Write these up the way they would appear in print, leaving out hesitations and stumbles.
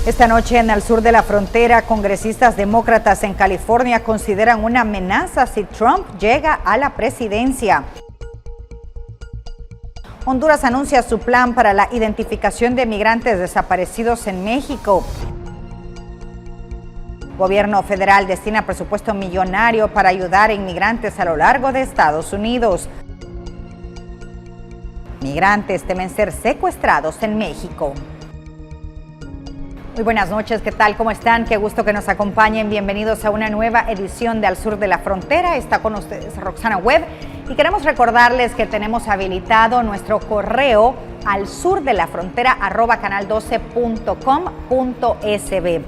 Esta noche en el sur de la frontera, congresistas demócratas en California consideran una amenaza si Trump llega a la presidencia. Honduras anuncia su plan para la identificación de migrantes desaparecidos en México. Gobierno federal destina presupuesto millonario para ayudar a inmigrantes a lo largo de Estados Unidos. Migrantes temen ser secuestrados en México. Muy buenas noches, ¿qué tal? ¿Cómo están? Qué gusto que nos acompañen. Bienvenidos a una nueva edición de Al Sur de la Frontera. Está con ustedes Roxana Webb y queremos recordarles que tenemos habilitado nuestro correo alsurdelafrontera@canal12.com.sb.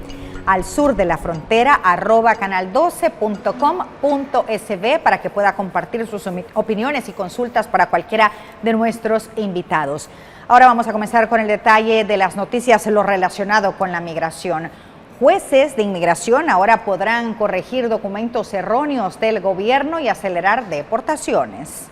alsurdelafrontera@canal12.com.sb para que pueda compartir sus opiniones y consultas para cualquiera de nuestros invitados. Ahora vamos a comenzar con el detalle de las noticias, lo relacionado con la migración. Jueces de inmigración ahora podrán corregir documentos erróneos del gobierno y acelerar deportaciones.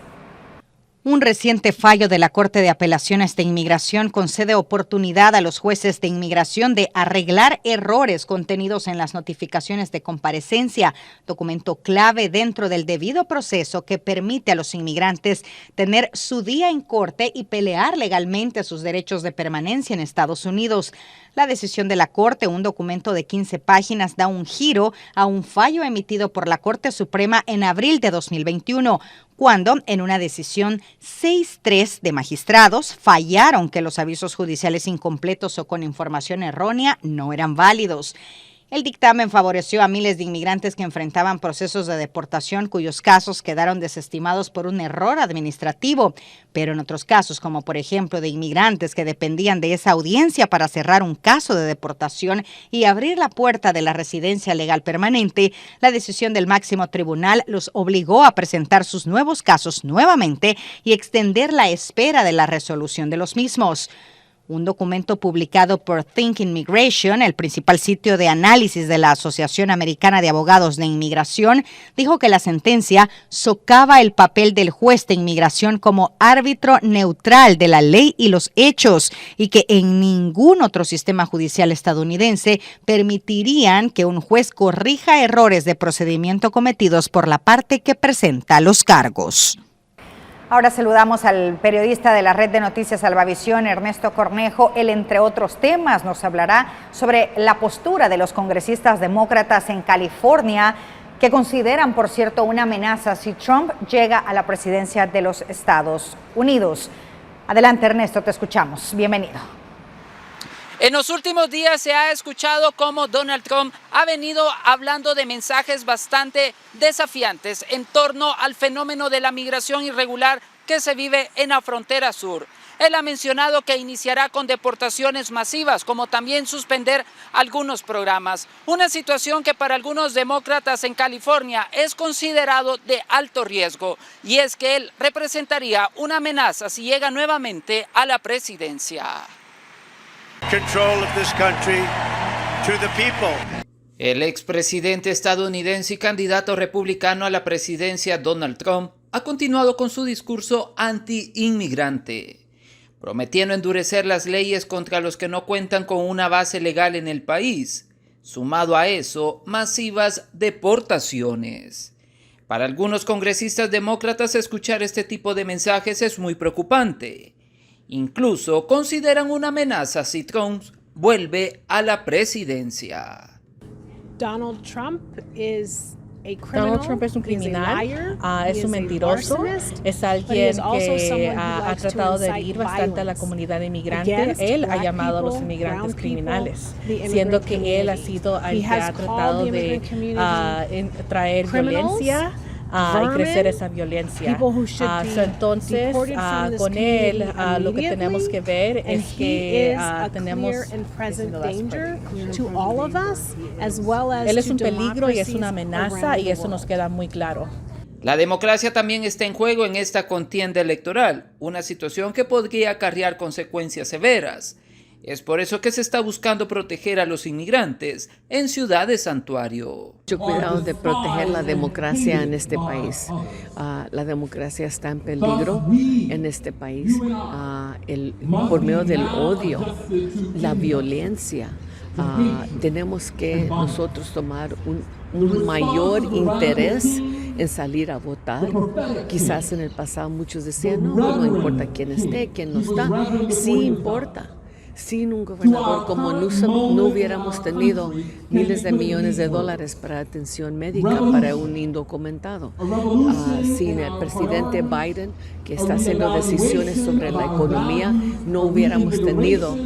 Un reciente fallo de la Corte de Apelaciones de Inmigración concede oportunidad a los jueces de inmigración de arreglar errores contenidos en las notificaciones de comparecencia, documento clave dentro del debido proceso que permite a los inmigrantes tener su día en corte y pelear legalmente sus derechos de permanencia en Estados Unidos. La decisión de la Corte, un documento de 15 páginas, da un giro a un fallo emitido por la Corte Suprema en abril de 2021, cuando en una decisión 6-3 de magistrados fallaron que los avisos judiciales incompletos o con información errónea no eran válidos. El dictamen favoreció a miles de inmigrantes que enfrentaban procesos de deportación cuyos casos quedaron desestimados por un error administrativo, pero en otros casos, como por ejemplo de inmigrantes que dependían de esa audiencia para cerrar un caso de deportación y abrir la puerta de la residencia legal permanente, la decisión del máximo tribunal los obligó a presentar sus nuevos casos nuevamente y extender la espera de la resolución de los mismos. Un documento publicado por Think Immigration, el principal sitio de análisis de la Asociación Americana de Abogados de Inmigración, dijo que la sentencia socava el papel del juez de inmigración como árbitro neutral de la ley y los hechos y que en ningún otro sistema judicial estadounidense permitirían que un juez corrija errores de procedimiento cometidos por la parte que presenta los cargos. Ahora saludamos al periodista de la red de noticias Salvavisión, Ernesto Cornejo. Él, entre otros temas, nos hablará sobre la postura de los congresistas demócratas en California, que consideran, por cierto, una amenaza si Trump llega a la presidencia de los Estados Unidos. Adelante, Ernesto, te escuchamos. Bienvenido. En los últimos días se ha escuchado cómo Donald Trump ha venido hablando de mensajes bastante desafiantes en torno al fenómeno de la migración irregular que se vive en la frontera sur. Él ha mencionado que iniciará con deportaciones masivas, como también suspender algunos programas. Una situación que para algunos demócratas en California es considerado de alto riesgo, y es que él representaría una amenaza si llega nuevamente a la presidencia. Control of this country to the people. El expresidente estadounidense y candidato republicano a la presidencia Donald Trump ha continuado con su discurso anti-inmigrante, prometiendo endurecer las leyes contra los que no cuentan con una base legal en el país. Sumado a eso, masivas deportaciones. Para algunos congresistas demócratas, escuchar este tipo de mensajes es muy preocupante. Incluso consideran una amenaza si Trump vuelve a la presidencia. Donald Trump es un criminal, es un mentiroso, es alguien que ha tratado de herir bastante a la comunidad inmigrante. Él ha llamado a los inmigrantes criminales, siendo que él ha sido el que ha tratado de traer violencia y crecer esa violencia. Entonces, con él, lo que tenemos que ver es que tenemos... Él es un peligro y es una amenaza, y eso nos queda muy claro. La democracia también está en juego en esta contienda electoral, una situación que podría acarrear consecuencias severas. Es por eso que se está buscando proteger a los inmigrantes en ciudades santuario. Mucho cuidado de proteger la democracia en este país. La democracia está en peligro en este país por medio del odio, la violencia. tenemos que nosotros tomar un mayor interés en salir a votar. Quizás en el pasado muchos decían, no importa quién esté, quién no está. Sí importa. Sin un gobernador como Newsom no hubiéramos tenido miles de millones de dólares para atención médica para un indocumentado. Sin el presidente Biden, que está haciendo decisiones sobre la economía, no hubiéramos tenido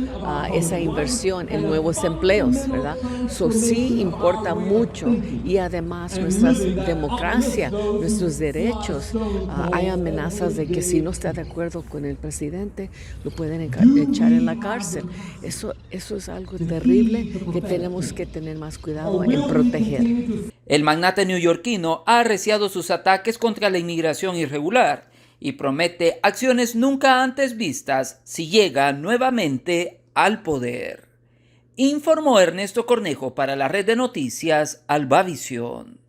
esa inversión en nuevos empleos, ¿verdad? Sí importa mucho, y además nuestra democracia, nuestros derechos. Hay amenazas de que si no está de acuerdo con el presidente, lo pueden echar en la cárcel. Eso es algo terrible que tenemos que tener más cuidado en proteger. El magnate neoyorquino ha arreciado sus ataques contra la inmigración irregular y promete acciones nunca antes vistas si llega nuevamente al poder. Informó Ernesto Cornejo para la red de noticias Albavisión.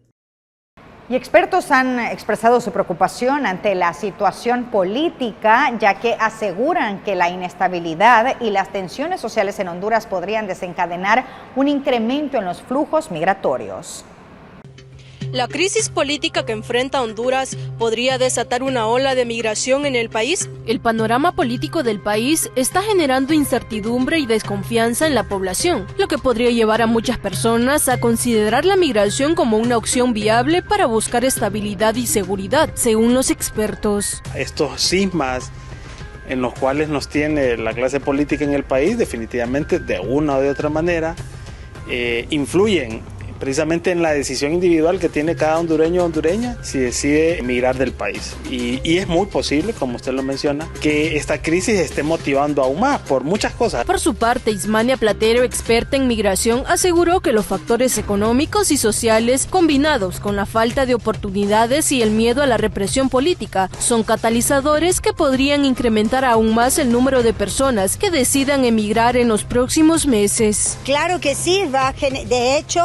Y expertos han expresado su preocupación ante la situación política, ya que aseguran que la inestabilidad y las tensiones sociales en Honduras podrían desencadenar un incremento en los flujos migratorios. ¿La crisis política que enfrenta Honduras podría desatar una ola de migración en el país? El panorama político del país está generando incertidumbre y desconfianza en la población, lo que podría llevar a muchas personas a considerar la migración como una opción viable para buscar estabilidad y seguridad, según los expertos. Estos cismas en los cuales nos tiene la clase política en el país, definitivamente de una o de otra manera, influyen precisamente en la decisión individual que tiene cada hondureño o hondureña si decide emigrar del país. Y es muy posible, como usted lo menciona, que esta crisis esté motivando aún más por muchas cosas. Por su parte, Ismania Platero, experta en migración, aseguró que los factores económicos y sociales, combinados con la falta de oportunidades y el miedo a la represión política, son catalizadores que podrían incrementar aún más el número de personas que decidan emigrar en los próximos meses. Claro que sí, de hecho,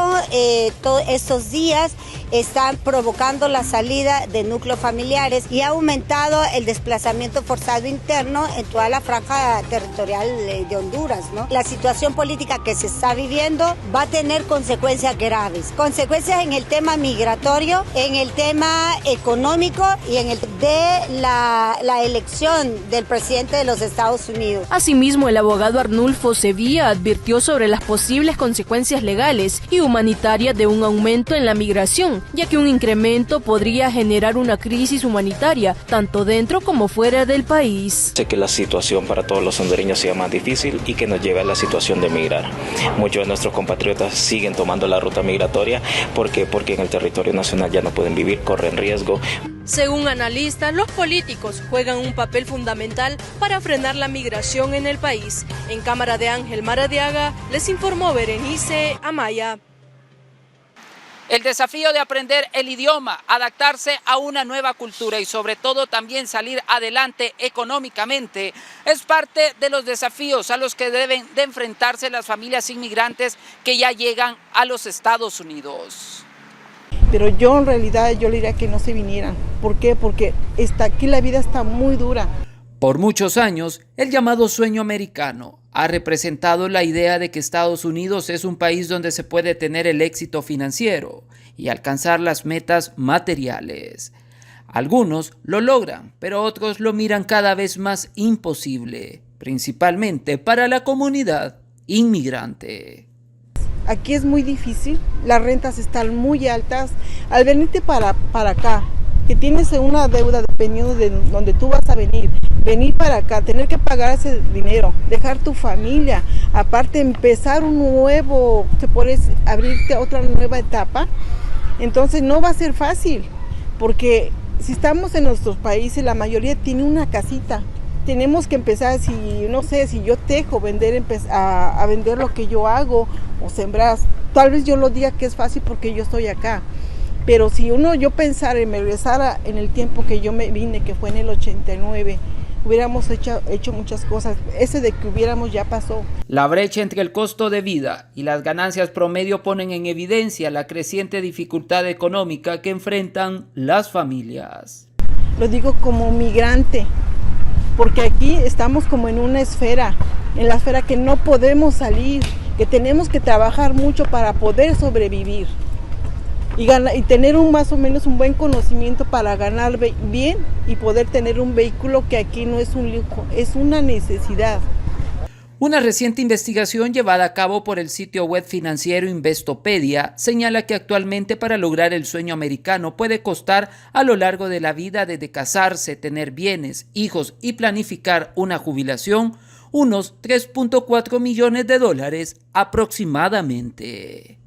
todos estos días están provocando la salida de núcleos familiares y ha aumentado el desplazamiento forzado interno en toda la franja territorial de Honduras, ¿no? La situación política que se está viviendo va a tener consecuencias graves, consecuencias en el tema migratorio, en el tema económico y en el de la elección del presidente de los Estados Unidos. Asimismo, el abogado Arnulfo Sevilla advirtió sobre las posibles consecuencias legales y humanitarias de un aumento en la migración, ya que un incremento podría generar una crisis humanitaria, tanto dentro como fuera del país. Sé que la situación para todos los hondureños sea más difícil y que nos lleve a la situación de emigrar. Muchos de nuestros compatriotas siguen tomando la ruta migratoria porque en el territorio nacional ya no pueden vivir, corren riesgo. Según analistas, los políticos juegan un papel fundamental para frenar la migración en el país. En cámara de Ángel Maradiaga, les informó Berenice Amaya. El desafío de aprender el idioma, adaptarse a una nueva cultura y sobre todo también salir adelante económicamente es parte de los desafíos a los que deben de enfrentarse las familias inmigrantes que ya llegan a los Estados Unidos. Pero yo en realidad le diría que no se vinieran. ¿Por qué? Porque aquí la vida está muy dura. Por muchos años, el llamado sueño americano ha representado la idea de que Estados Unidos es un país donde se puede tener el éxito financiero y alcanzar las metas materiales. Algunos lo logran, pero otros lo miran cada vez más imposible, principalmente para la comunidad inmigrante. Aquí es muy difícil, las rentas están muy altas. Al venirte para acá, que tienes una deuda dependiendo de donde tú vas a venir para acá, tener que pagar ese dinero, dejar tu familia, aparte empezar un nuevo, te puedes abrirte a otra nueva etapa, entonces no va a ser fácil, porque si estamos en nuestros países, la mayoría tiene una casita. Tenemos que empezar, si yo tejo, a vender lo que yo hago o sembrar. Tal vez yo lo diga que es fácil porque yo estoy acá. Pero si yo pensara en regresar en el tiempo que yo me vine, que fue en el 89, hubiéramos hecho muchas cosas. Ese de que hubiéramos ya pasó. La brecha entre el costo de vida y las ganancias promedio ponen en evidencia la creciente dificultad económica que enfrentan las familias. Lo digo como migrante, porque aquí estamos como en una esfera, en la esfera que no podemos salir, que tenemos que trabajar mucho para poder sobrevivir y tener más o menos un buen conocimiento para ganar bien y poder tener un vehículo que aquí no es un lujo, es una necesidad. Una reciente investigación llevada a cabo por el sitio web financiero Investopedia señala que actualmente para lograr el sueño americano puede costar a lo largo de la vida, desde casarse, tener bienes, hijos y planificar una jubilación, unos 3.4 millones de dólares aproximadamente.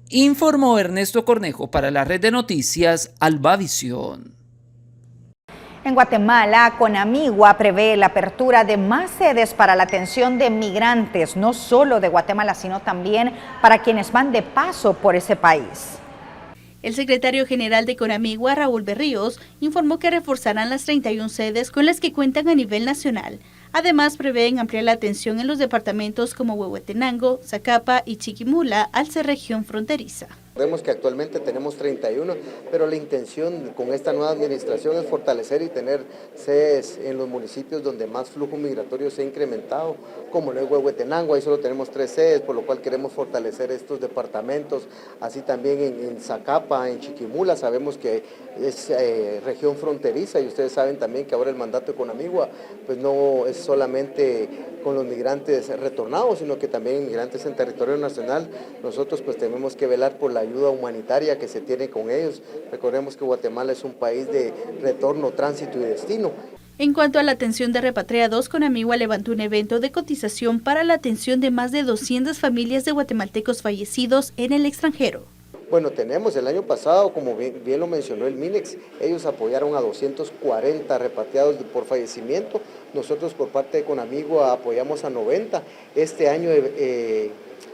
Informó Ernesto Cornejo para la red de noticias Albavisión. En Guatemala, Conamigua prevé la apertura de más sedes para la atención de migrantes, no solo de Guatemala, sino también para quienes van de paso por ese país. El secretario general de Conamigua, Raúl Berríos, informó que reforzarán las 31 sedes con las que cuentan a nivel nacional. Además, prevén ampliar la atención en los departamentos como Huehuetenango, Zacapa y Chiquimula, al ser región fronteriza. Vemos que actualmente tenemos 31, pero la intención con esta nueva administración es fortalecer y tener sedes en los municipios donde más flujo migratorio se ha incrementado, como en Huehuetenango, ahí solo tenemos 3 sedes, por lo cual queremos fortalecer estos departamentos, así también en Zacapa, en Chiquimula, sabemos que es región fronteriza y ustedes saben también que ahora el mandato de Conamigua pues no es solamente con los migrantes retornados, sino que también migrantes en territorio nacional. Nosotros pues tenemos que velar por la ayuda humanitaria que se tiene con ellos. Recordemos que Guatemala es un país de retorno, tránsito y destino. En cuanto a la atención de repatriados, Conamigua levantó un evento de cotización para la atención de más de 200 familias de guatemaltecos fallecidos en el extranjero. Bueno, tenemos el año pasado, como bien lo mencionó el MINEX, ellos apoyaron a 240 repatriados por fallecimiento. Nosotros por parte de Conamigua apoyamos a 90. Este año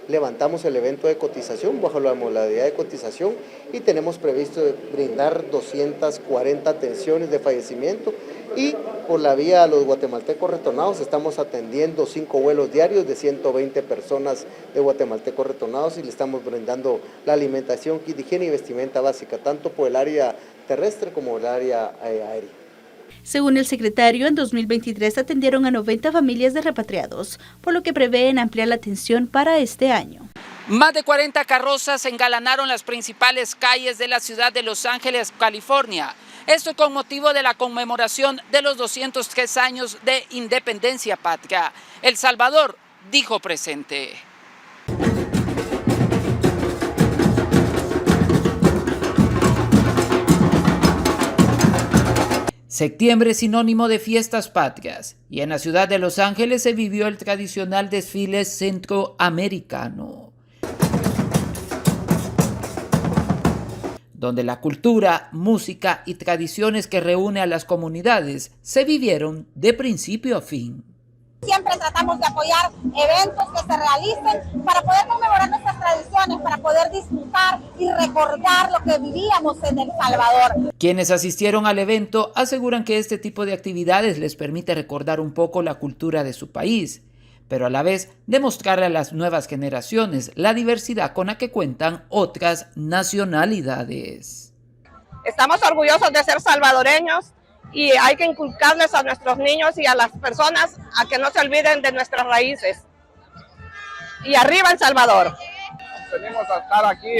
levantamos el evento de cotización bajo la modalidad de cotización y tenemos previsto brindar 240 atenciones de fallecimiento y por la vía a los guatemaltecos retornados estamos atendiendo 5 vuelos diarios de 120 personas de guatemaltecos retornados y le estamos brindando la alimentación, kit de higiene y vestimenta básica, tanto por el área terrestre como el área aérea. Según el secretario, en 2023 atendieron a 90 familias de repatriados, por lo que prevén ampliar la atención para este año. Más de 40 carrozas engalanaron las principales calles de la ciudad de Los Ángeles, California. Esto con motivo de la conmemoración de los 203 años de independencia patria. El Salvador dijo presente. Septiembre es sinónimo de fiestas patrias y en la ciudad de Los Ángeles se vivió el tradicional desfile centroamericano, donde la cultura, música y tradiciones que reúne a las comunidades se vivieron de principio a fin. Siempre tratamos de apoyar eventos que se realicen para poder conmemorar nuestras tradiciones, para poder disfrutar y recordar lo que vivíamos en El Salvador. Quienes asistieron al evento aseguran que este tipo de actividades les permite recordar un poco la cultura de su país, pero a la vez demostrarle a las nuevas generaciones la diversidad con la que cuentan otras nacionalidades. Estamos orgullosos de ser salvadoreños y hay que inculcarles a nuestros niños y a las personas a que no se olviden de nuestras raíces. Y arriba El Salvador. Venimos a estar aquí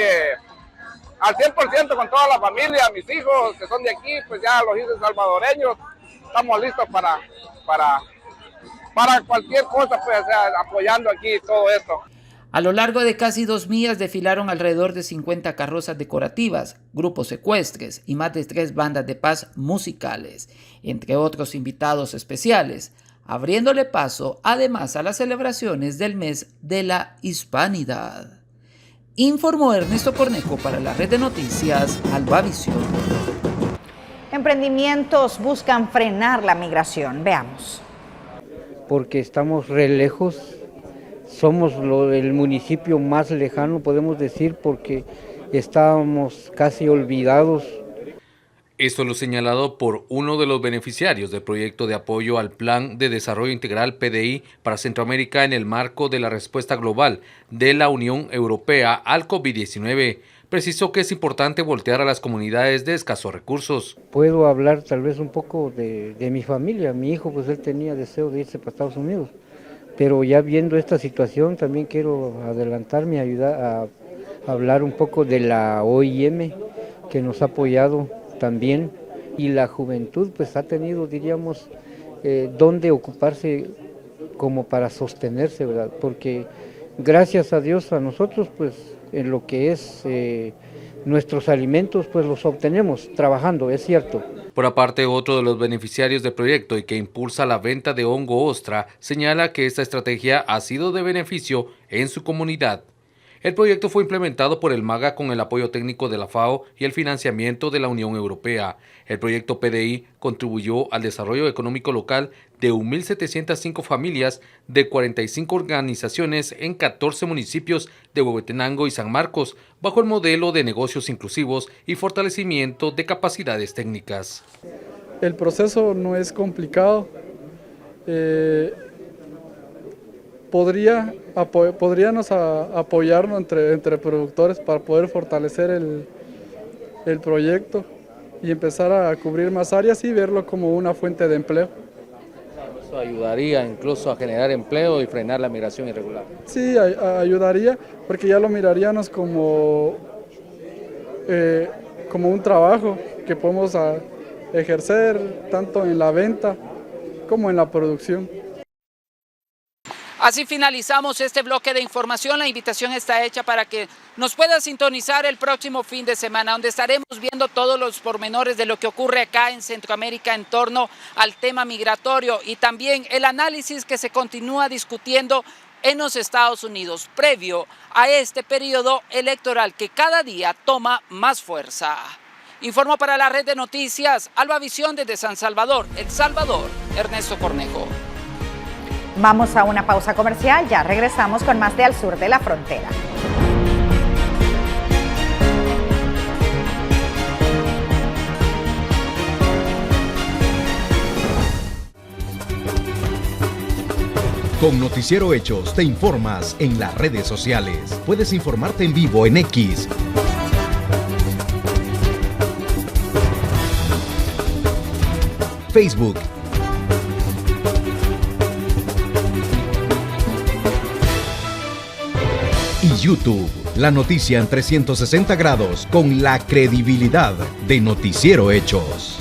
al 100% con toda la familia, mis hijos que son de aquí, pues ya los hijos salvadoreños, estamos listos para cualquier cosa, pues, apoyando aquí todo esto. A lo largo de casi 2 millas desfilaron alrededor de 50 carrozas decorativas, grupos ecuestres y más de 3 bandas de paz musicales, entre otros invitados especiales, abriéndole paso además a las celebraciones del mes de la Hispanidad. Informó Ernesto Cornejo para la red de noticias Albavisión. Emprendimientos buscan frenar la migración. Veamos. Porque estamos re lejos. Somos el municipio más lejano, podemos decir, porque estábamos casi olvidados. Esto lo señalado por uno de los beneficiarios del proyecto de apoyo al Plan de Desarrollo Integral PDI para Centroamérica en el marco de la respuesta global de la Unión Europea al COVID-19. Precisó que es importante voltear a las comunidades de escasos recursos. Puedo hablar tal vez un poco de mi familia. Mi hijo, pues él tenía deseo de irse para Estados Unidos. pero ya viendo esta situación también quiero adelantarme, ayudar a hablar un poco de la OIM, que nos ha apoyado también, y la juventud pues ha tenido, diríamos, dónde ocuparse como para sostenerse, ¿verdad? Porque gracias a Dios a nosotros pues en lo que es nuestros alimentos pues los obtenemos trabajando, es cierto. Por aparte, otro de los beneficiarios del proyecto y que impulsa la venta de hongo ostra señala que esta estrategia ha sido de beneficio en su comunidad. El proyecto fue implementado por el MAGA con el apoyo técnico de la FAO y el financiamiento de la Unión Europea. El proyecto PDI contribuyó al desarrollo económico local de 1.705 familias de 45 organizaciones en 14 municipios de Huehuetenango y San Marcos, bajo el modelo de negocios inclusivos y fortalecimiento de capacidades técnicas. El proceso no es complicado. Podríamos apoyarnos entre productores para poder fortalecer el proyecto y empezar a cubrir más áreas y verlo como una fuente de empleo. Eso ayudaría incluso a generar empleo y frenar la migración irregular. Sí, ayudaría, porque ya lo miraríamos como un trabajo que podemos ejercer tanto en la venta como en la producción. Así finalizamos este bloque de información. La invitación está hecha para que nos pueda sintonizar el próximo fin de semana, donde estaremos viendo todos los pormenores de lo que ocurre acá en Centroamérica en torno al tema migratorio y también el análisis que se continúa discutiendo en los Estados Unidos previo a este periodo electoral que cada día toma más fuerza. Informó para la red de noticias Alba Visión desde San Salvador, El Salvador, Ernesto Cornejo. Vamos a una pausa comercial, ya regresamos con más de Al Sur de la Frontera. Con Noticiero Hechos te informas en las redes sociales. Puedes informarte en vivo en X, Facebook, y YouTube. La noticia en 360 grados con la credibilidad de Noticiero Hechos.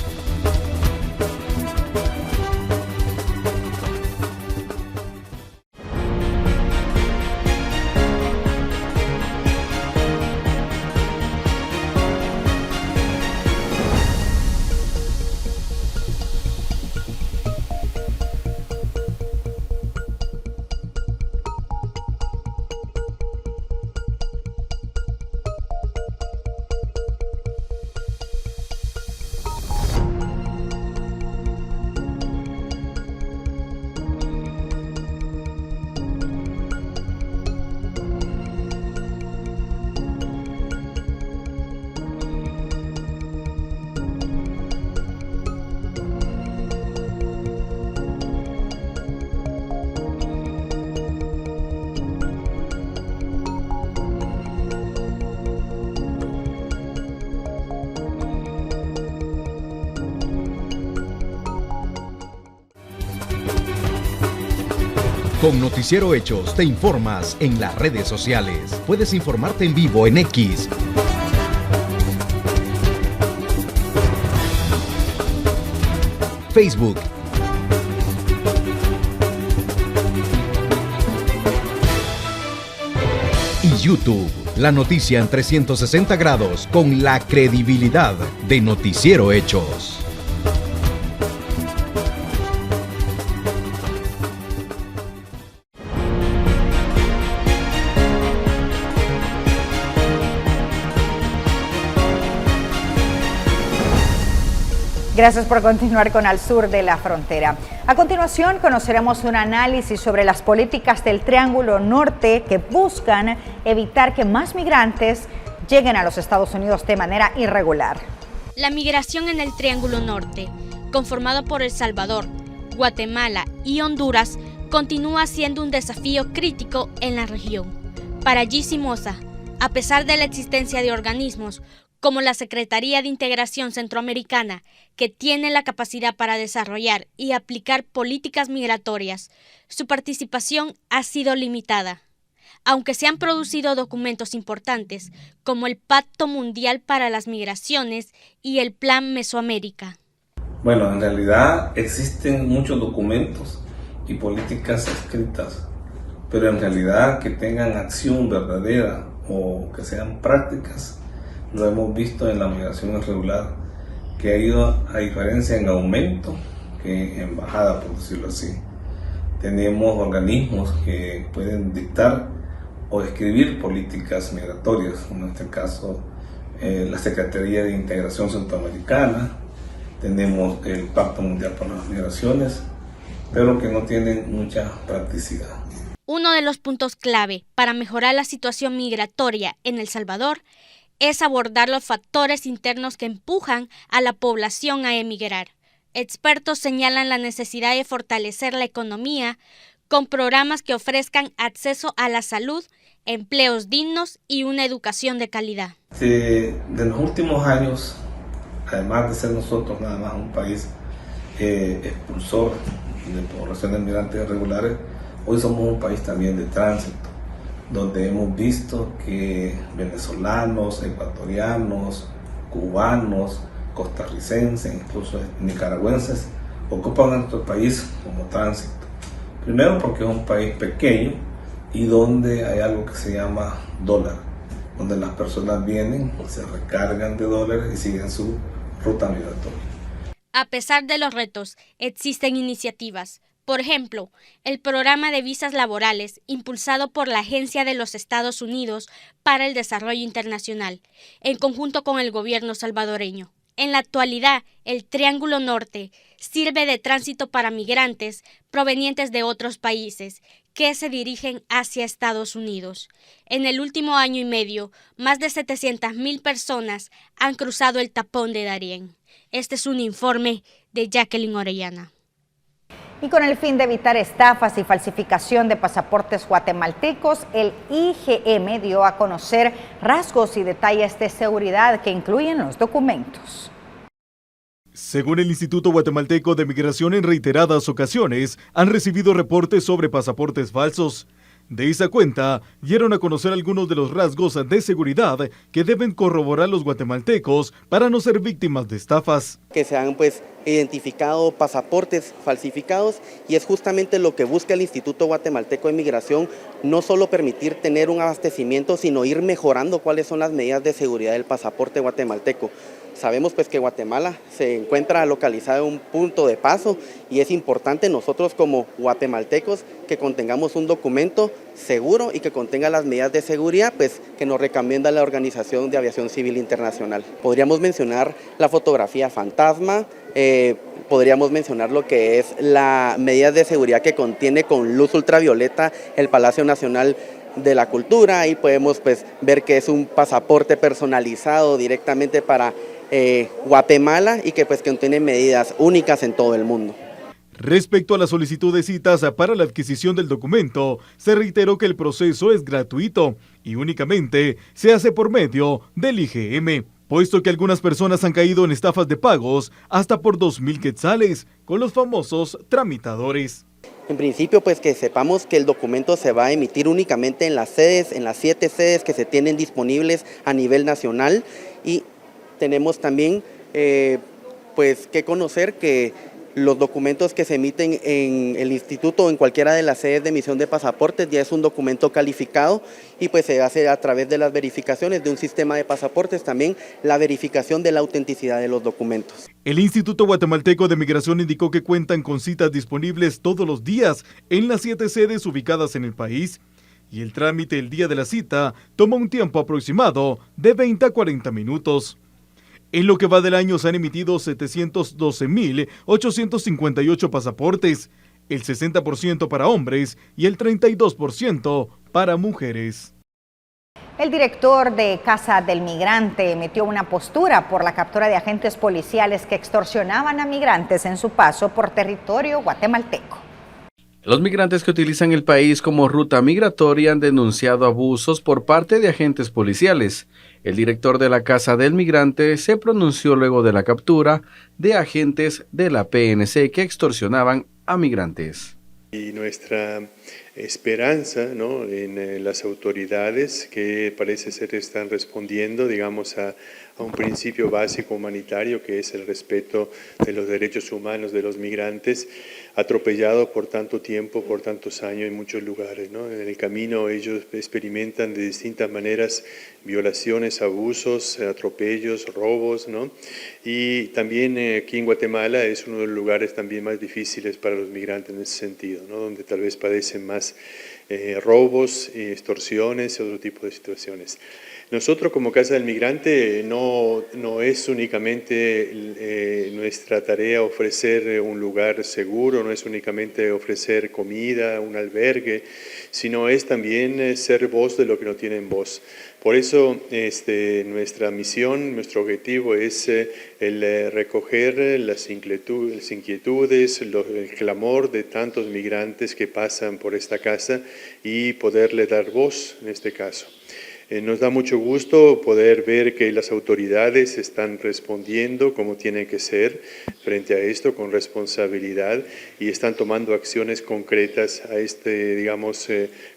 Con Noticiero Hechos te informas en las redes sociales. Puedes informarte en vivo en X, Facebook, y YouTube. La noticia en 360 grados con la credibilidad de Noticiero Hechos. Gracias por continuar con Al Sur de la Frontera. A continuación conoceremos un análisis sobre las políticas del Triángulo Norte que buscan evitar que más migrantes lleguen a los Estados Unidos de manera irregular. La migración en el Triángulo Norte, conformado por El Salvador, Guatemala y Honduras, continúa siendo un desafío crítico en la región. Para Gissi Moza, a pesar de la existencia de organismos como la Secretaría de Integración Centroamericana, que tiene la capacidad para desarrollar y aplicar políticas migratorias, su participación ha sido limitada. Aunque se han producido documentos importantes, como el Pacto Mundial para las Migraciones y el Plan Mesoamérica. Bueno, en realidad existen muchos documentos y políticas escritas, pero en realidad que tengan acción verdadera o que sean prácticas, lo hemos visto en la migración irregular, que ha ido a diferencia en aumento que en bajada, por decirlo así. Tenemos organismos que pueden dictar o escribir políticas migratorias, en este caso la Secretaría de Integración Centroamericana, tenemos el Pacto Mundial para las Migraciones, pero que no tienen mucha practicidad. Uno de los puntos clave para mejorar la situación migratoria en El Salvador es abordar los factores internos que empujan a la población a emigrar. Expertos señalan la necesidad de fortalecer la economía con programas que ofrezcan acceso a la salud, empleos dignos y una educación de calidad. De los últimos años, además de ser nosotros nada más un país expulsor de poblaciones migrantes irregulares, hoy somos un país también de tránsito, donde hemos visto que venezolanos, ecuatorianos, cubanos, costarricenses, incluso nicaragüenses, ocupan nuestro país como tránsito. Primero porque es un país pequeño y donde hay algo que se llama dólar, donde las personas vienen, se recargan de dólares y siguen su ruta migratoria. A pesar de los retos, existen iniciativas. Por ejemplo, el programa de visas laborales impulsado por la Agencia de los Estados Unidos para el Desarrollo Internacional, en conjunto con el gobierno salvadoreño. En la actualidad, el Triángulo Norte sirve de tránsito para migrantes provenientes de otros países que se dirigen hacia Estados Unidos. En el último año y medio, más de 700,000 personas han cruzado el tapón de Darién. Este es un informe de Jacqueline Orellana. Y con el fin de evitar estafas y falsificación de pasaportes guatemaltecos, el IGM dio a conocer rasgos y detalles de seguridad que incluyen los documentos. Según el Instituto Guatemalteco de Migración, en reiteradas ocasiones han recibido reportes sobre pasaportes falsos. De esa cuenta, dieron a conocer algunos de los rasgos de seguridad que deben corroborar los guatemaltecos para no ser víctimas de estafas. Que se han identificado pasaportes falsificados, y es justamente lo que busca el Instituto Guatemalteco de Migración, no solo permitir tener un abastecimiento, sino ir mejorando cuáles son las medidas de seguridad del pasaporte guatemalteco. Sabemos que Guatemala se encuentra localizado en un punto de paso y es importante nosotros como guatemaltecos que contengamos un documento seguro y que contenga las medidas de seguridad que nos recomienda la Organización de Aviación Civil Internacional. Podríamos mencionar la fotografía fantasma, podríamos mencionar lo que es la medida de seguridad que contiene con luz ultravioleta el Palacio Nacional de la Cultura, y podemos ver que es un pasaporte personalizado directamente para Guatemala y que contiene medidas únicas en todo el mundo. Respecto a la solicitud de citas para la adquisición del documento, se reiteró que el proceso es gratuito y únicamente se hace por medio del IGM, puesto que algunas personas han caído en estafas de pagos hasta por 2,000 quetzales con los famosos tramitadores. En principio, que sepamos que el documento se va a emitir únicamente en las 7 sedes que se tienen disponibles a nivel nacional, y tenemos también que conocer que los documentos que se emiten en el instituto o en cualquiera de las sedes de emisión de pasaportes ya es un documento calificado y se hace a través de las verificaciones de un sistema de pasaportes, también la verificación de la autenticidad de los documentos. El Instituto Guatemalteco de Migración indicó que cuentan con citas disponibles todos los días en las 7 sedes ubicadas en el país, y el trámite el día de la cita toma un tiempo aproximado de 20 a 40 minutos. En lo que va del año se han emitido 712,858 pasaportes, el 60% para hombres y el 32% para mujeres. El director de Casa del Migrante emitió una postura por la captura de agentes policiales que extorsionaban a migrantes en su paso por territorio guatemalteco. Los migrantes que utilizan el país como ruta migratoria han denunciado abusos por parte de agentes policiales. El director de la Casa del Migrante se pronunció luego de la captura de agentes de la PNC que extorsionaban a migrantes. Y nuestra esperanza, ¿no?, en las autoridades que parece ser están respondiendo, digamos, a un principio básico humanitario que es el respeto de los derechos humanos de los migrantes, atropellados por tanto tiempo, por tantos años en muchos lugares, ¿no? En el camino ellos experimentan de distintas maneras violaciones, abusos, atropellos, robos, ¿no? Y también aquí en Guatemala es uno de los lugares también más difíciles para los migrantes en ese sentido, ¿no?, donde tal vez padecen más robos, extorsiones y otro tipo de situaciones. Nosotros como Casa del Migrante no es únicamente nuestra tarea ofrecer un lugar seguro, no es únicamente ofrecer comida, un albergue, sino es también ser voz de lo que no tienen voz. Por eso nuestra misión, nuestro objetivo es el recoger las inquietudes, el clamor de tantos migrantes que pasan por esta casa y poderle dar voz en este caso. Nos da mucho gusto poder ver que las autoridades están respondiendo como tiene que ser frente a esto con responsabilidad y están tomando acciones concretas a digamos,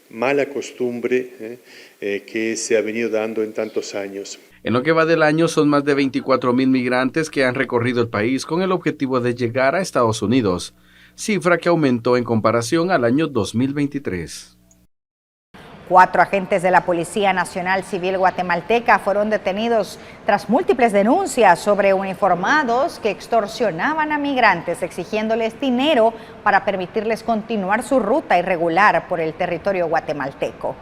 mala costumbre que se ha venido dando en tantos años. En lo que va del año son más de 24,000 migrantes que han recorrido el país con el objetivo de llegar a Estados Unidos, cifra que aumentó en comparación al año 2023. 4 agentes de la Policía Nacional Civil guatemalteca fueron detenidos tras múltiples denuncias sobre uniformados que extorsionaban a migrantes exigiéndoles dinero para permitirles continuar su ruta irregular por el territorio guatemalteco.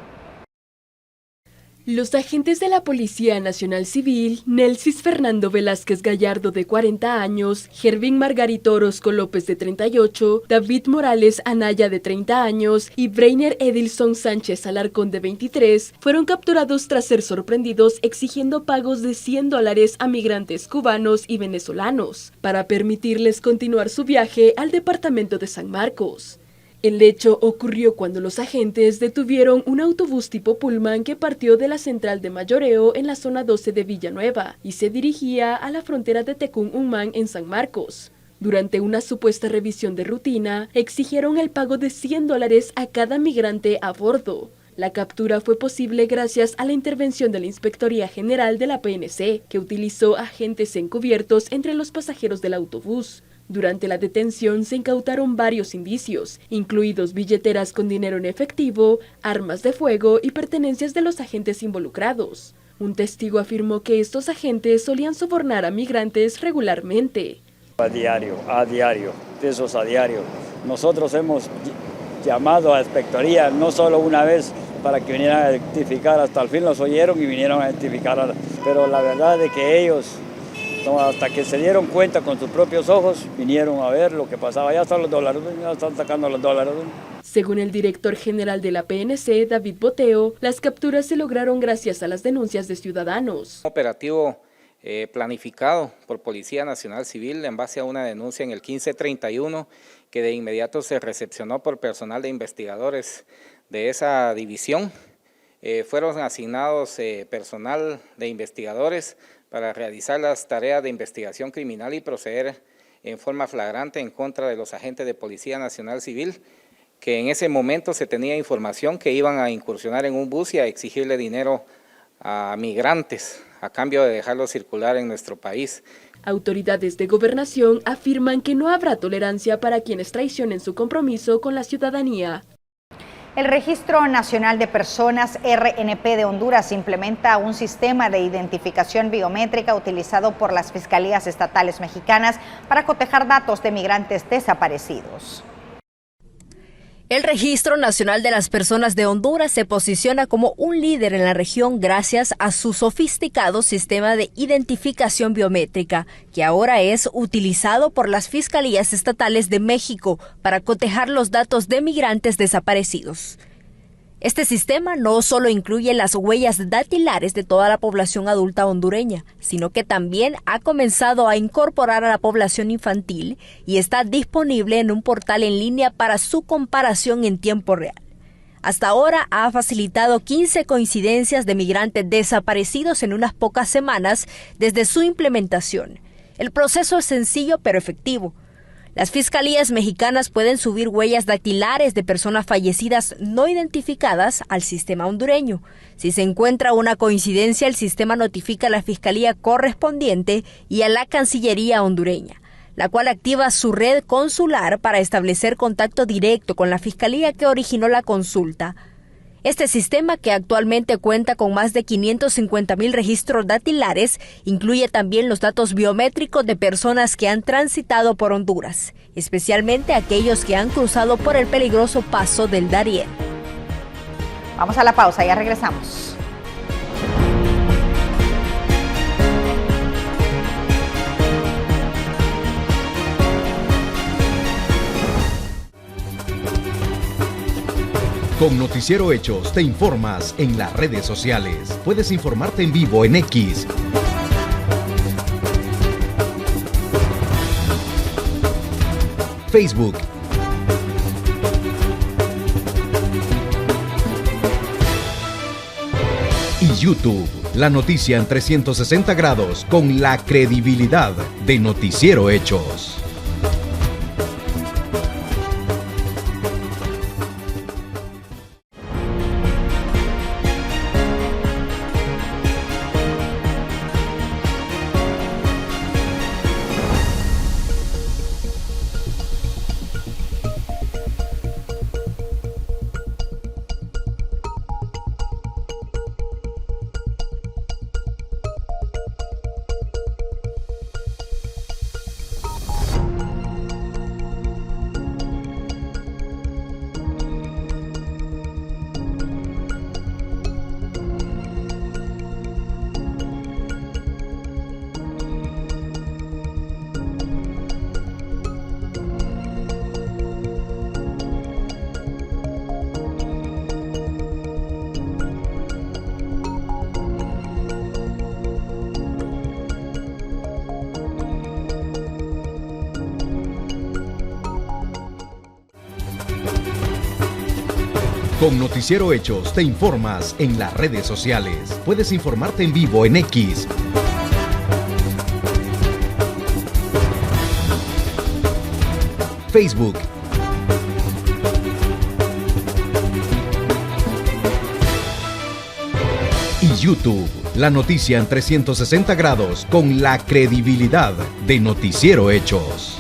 Los agentes de la Policía Nacional Civil, Nelsis Fernando Velázquez Gallardo, de 40 años, Gervin Margarito Orozco López, de 38, David Morales Anaya, de 30 años, y Breiner Edilson Sánchez Alarcón, de 23, fueron capturados tras ser sorprendidos exigiendo pagos de $100 a migrantes cubanos y venezolanos para permitirles continuar su viaje al departamento de San Marcos. El hecho ocurrió cuando los agentes detuvieron un autobús tipo Pullman que partió de la central de mayoreo en la zona 12 de Villanueva y se dirigía a la frontera de Tecún-Umán en San Marcos. Durante una supuesta revisión de rutina, exigieron el pago de $100 a cada migrante a bordo. La captura fue posible gracias a la intervención de la Inspectoría General de la PNC, que utilizó agentes encubiertos entre los pasajeros del autobús. Durante la detención se incautaron varios indicios, incluidos billeteras con dinero en efectivo, armas de fuego y pertenencias de los agentes involucrados. Un testigo afirmó que estos agentes solían sobornar a migrantes regularmente. A diario, esos a diario. Nosotros hemos llamado a la Inspectoría no solo una vez para que vinieran a identificar, hasta el fin los oyeron y vinieron a identificar, pero la verdad es que ellos, hasta que se dieron cuenta con sus propios ojos, vinieron a ver lo que pasaba. Ya están los dólares, ya están sacando los dólares. Según el director general de la PNC, David Boteo, las capturas se lograron gracias a las denuncias de ciudadanos. Un operativo planificado por Policía Nacional Civil en base a una denuncia en el 1531 que de inmediato se recepcionó por personal de investigadores de esa división. Fueron asignados personal de investigadores para realizar las tareas de investigación criminal y proceder en forma flagrante en contra de los agentes de Policía Nacional Civil, que en ese momento se tenía información que iban a incursionar en un bus y a exigirle dinero a migrantes a cambio de dejarlos circular en nuestro país. Autoridades de gobernación afirman que no habrá tolerancia para quienes traicionen su compromiso con la ciudadanía. El Registro Nacional de Personas, RNP de Honduras, implementa un sistema de identificación biométrica utilizado por las fiscalías estatales mexicanas para cotejar datos de migrantes desaparecidos. El Registro Nacional de las Personas de Honduras se posiciona como un líder en la región gracias a su sofisticado sistema de identificación biométrica, que ahora es utilizado por las fiscalías estatales de México para cotejar los datos de migrantes desaparecidos. Este sistema no solo incluye las huellas dactilares de toda la población adulta hondureña, sino que también ha comenzado a incorporar a la población infantil y está disponible en un portal en línea para su comparación en tiempo real. Hasta ahora ha facilitado 15 coincidencias de migrantes desaparecidos en unas pocas semanas desde su implementación. El proceso es sencillo pero efectivo. Las fiscalías mexicanas pueden subir huellas dactilares de personas fallecidas no identificadas al sistema hondureño. Si se encuentra una coincidencia, el sistema notifica a la fiscalía correspondiente y a la Cancillería hondureña, la cual activa su red consular para establecer contacto directo con la fiscalía que originó la consulta. Este sistema, que actualmente cuenta con más de 550,000 registros dactilares, incluye también los datos biométricos de personas que han transitado por Honduras, especialmente aquellos que han cruzado por el peligroso paso del Darién. Vamos a la pausa, ya regresamos. Con Noticiero Hechos te informas en las redes sociales. Puedes informarte en vivo en X, Facebook, y YouTube. La noticia en 360 grados con la credibilidad de Noticiero Hechos. Con Noticiero Hechos te informas en las redes sociales. Puedes informarte en vivo en X, Facebook, y YouTube. La noticia en 360 grados con la credibilidad de Noticiero Hechos.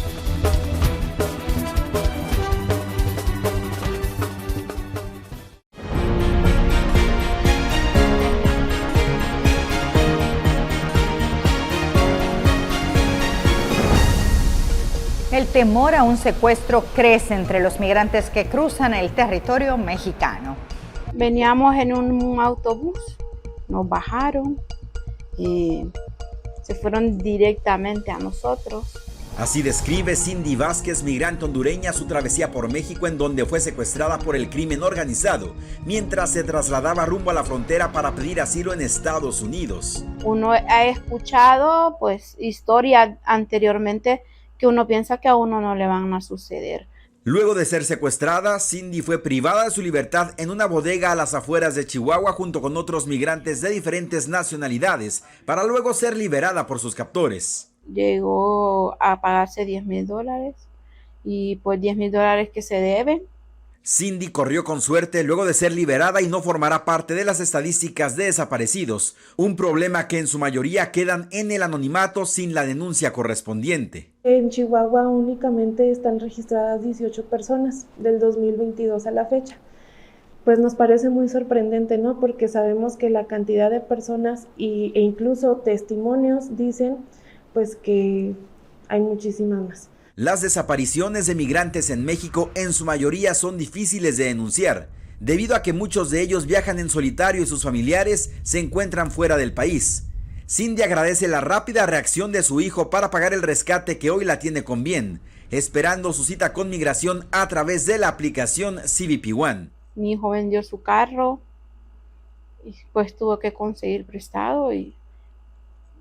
El temor a un secuestro crece entre los migrantes que cruzan el territorio mexicano. Veníamos en un autobús, nos bajaron y se fueron directamente a nosotros. Así describe Cindy Vázquez, migrante hondureña, su travesía por México, en donde fue secuestrada por el crimen organizado mientras se trasladaba rumbo a la frontera para pedir asilo en Estados Unidos. Uno ha escuchado historias anteriormente que uno piensa que a uno no le van a suceder. Luego de ser secuestrada, Cindy fue privada de su libertad en una bodega a las afueras de Chihuahua junto con otros migrantes de diferentes nacionalidades, para luego ser liberada por sus captores. Llegó a pagarse $10,000 y pues $10,000 que se deben. Cindy corrió con suerte luego de ser liberada y no formará parte de las estadísticas de desaparecidos, un problema que en su mayoría quedan en el anonimato sin la denuncia correspondiente. En Chihuahua únicamente están registradas 18 personas del 2022 a la fecha. Pues nos parece muy sorprendente, ¿no? Porque sabemos que la cantidad de personas e incluso testimonios dicen pues que hay muchísimas más. Las desapariciones de migrantes en México en su mayoría son difíciles de denunciar, debido a que muchos de ellos viajan en solitario y sus familiares se encuentran fuera del país. Cindy agradece la rápida reacción de su hijo para pagar el rescate que hoy la tiene con bien, esperando su cita con migración a través de la aplicación CBP One. Mi hijo vendió su carro y pues tuvo que conseguir prestado y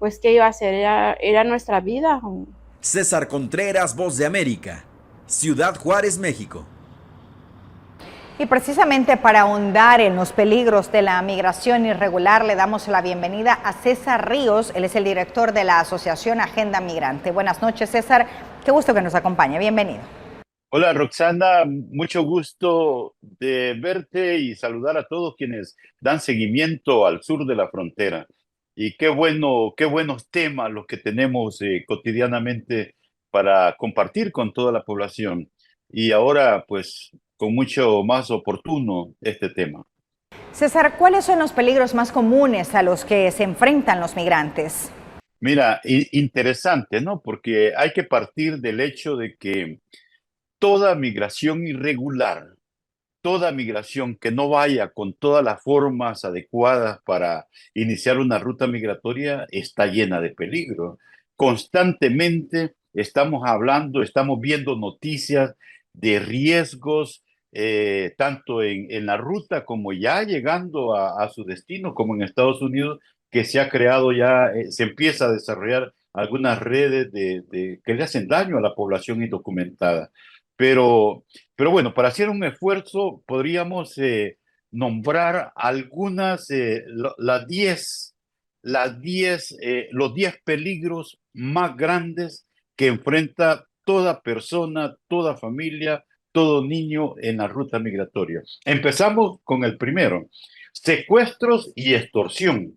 pues ¿qué iba a hacer? Era nuestra vida. César Contreras, Voz de América, Ciudad Juárez, México. Y precisamente para ahondar en los peligros de la migración irregular, le damos la bienvenida a César Ríos. Él es el director de la Asociación Agenda Migrante. Buenas noches, César. Qué gusto que nos acompañe. Bienvenido. Hola, Roxana. Mucho gusto de verte y saludar a todos quienes dan seguimiento al sur de la frontera. Y qué buenos temas los que tenemos cotidianamente para compartir con toda la población. Y ahora, pues, con mucho más oportuno este tema. César, ¿cuáles son los peligros más comunes a los que se enfrentan los migrantes? Mira, interesante, ¿no? Porque hay que partir del hecho de que toda migración irregular, toda migración que no vaya con todas las formas adecuadas para iniciar una ruta migratoria está llena de peligro. Constantemente estamos viendo noticias de riesgos, tanto en la ruta como ya llegando a su destino, como en Estados Unidos, que se ha creado ya, se empieza a desarrollar algunas redes que le hacen daño a la población indocumentada. Pero bueno, para hacer un esfuerzo podríamos nombrar algunas, los 10 peligros más grandes que enfrenta toda persona, toda familia, todo niño en la ruta migratoria. Empezamos con el primero: secuestros y extorsión.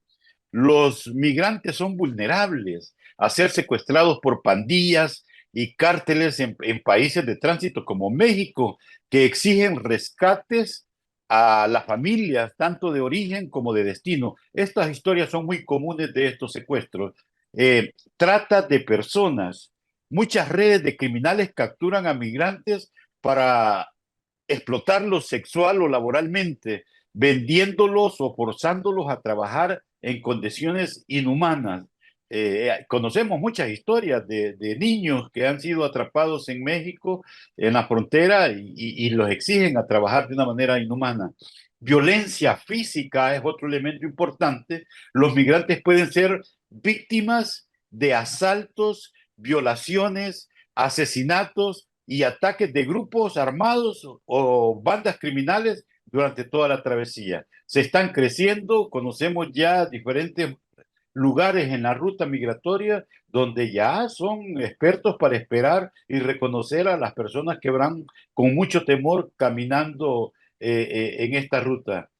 Los migrantes son vulnerables a ser secuestrados por pandillas y cárteles en países de tránsito como México, que exigen rescates a las familias, tanto de origen como de destino. Estas historias son muy comunes de estos secuestros. Trata de personas. Muchas redes de criminales capturan a migrantes para explotarlos sexual o laboralmente, vendiéndolos o forzándolos a trabajar en condiciones inhumanas. Conocemos muchas historias de niños que han sido atrapados en México, en la frontera, y los exigen a trabajar de una manera inhumana. Violencia física es otro elemento importante. Los migrantes pueden ser víctimas de asaltos, violaciones, asesinatos y ataques de grupos armados o bandas criminales durante toda la travesía. Se están creciendo, conocemos ya diferentes lugares en la ruta migratoria donde ya son expertos para esperar y reconocer a las personas que van con mucho temor caminando en esta ruta.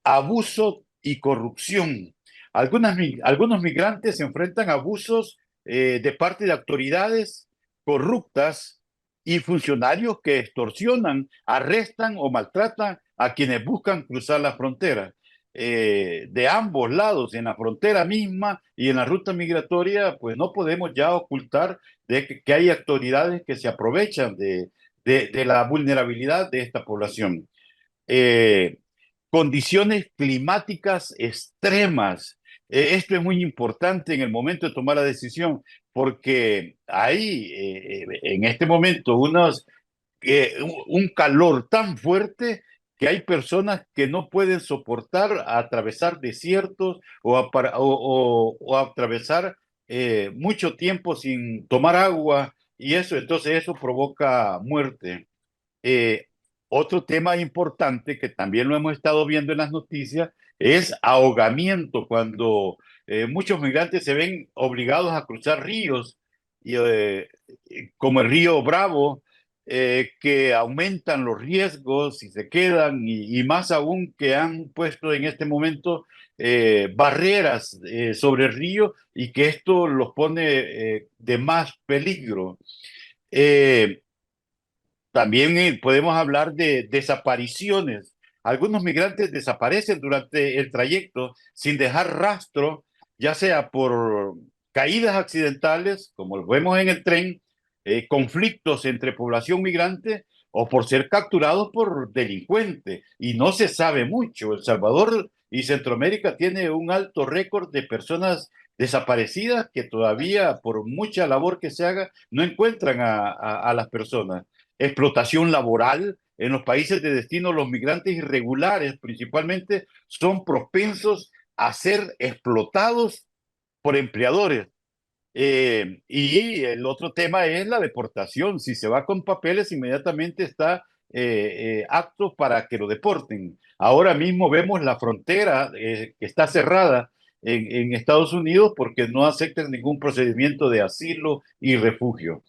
Abuso y corrupción. Algunos migrantes se enfrentan a abusos de parte de autoridades corruptas y funcionarios que extorsionan, arrestan o maltratan a quienes buscan cruzar la frontera. De ambos lados, en la frontera misma y en la ruta migratoria, pues no podemos ya ocultar de que hay autoridades que se aprovechan de la vulnerabilidad de esta población. Condiciones climáticas extremas. Esto es muy importante en el momento de tomar la decisión, porque hay en este momento un calor tan fuerte que hay personas que no pueden soportar atravesar desiertos o atravesar mucho tiempo sin tomar agua, y entonces eso provoca muerte. Otro tema importante que también lo hemos estado viendo en las noticias es ahogamiento, cuando muchos migrantes se ven obligados a cruzar ríos, como el río Bravo, que aumentan los riesgos y se quedan, y más aún que han puesto en este momento barreras sobre el río, y que esto los pone de más peligro. También podemos hablar de desapariciones. Algunos migrantes desaparecen durante el trayecto sin dejar rastro, ya sea por caídas accidentales, como lo vemos en el tren, conflictos entre población migrante, o por ser capturados por delincuentes. Y no se sabe mucho. El Salvador y Centroamérica tiene un alto récord de personas desaparecidas que todavía, por mucha labor que se haga, no encuentran a las personas. Explotación laboral. En los países de destino, los migrantes irregulares principalmente son propensos a ser explotados por empleadores. Y el otro tema es la deportación. Si se va con papeles, inmediatamente está actos para que lo deporten. Ahora mismo vemos la frontera que está cerrada en Estados Unidos porque no aceptan ningún procedimiento de asilo y refugio.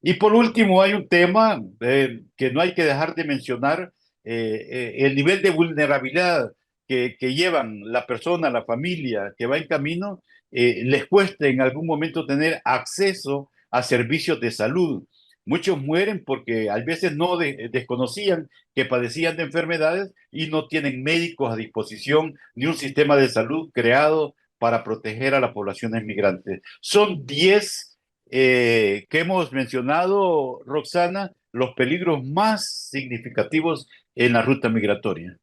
Y por último, hay un tema que no hay que dejar de mencionar, el nivel de vulnerabilidad que llevan la persona, la familia que va en camino, les cuesta en algún momento tener acceso a servicios de salud. Muchos mueren porque a veces no desconocían que padecían de enfermedades y no tienen médicos a disposición ni un sistema de salud creado para proteger a las poblaciones migrantes. Son 10 que hemos mencionado, Roxana, los peligros más significativos en la ruta migratoria.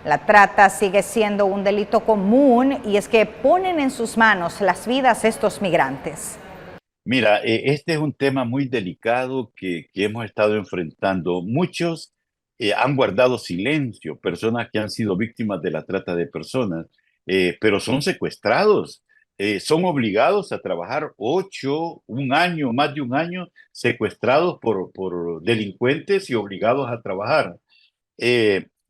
La trata sigue siendo un delito común y es que ponen en sus manos las vidas de estos migrantes. Mira, este es un tema muy delicado que hemos estado enfrentando. Muchos han guardado silencio, personas que han sido víctimas de la trata de personas, pero son secuestrados, son obligados a trabajar 8, un año, más de un año, secuestrados por delincuentes y obligados a trabajar.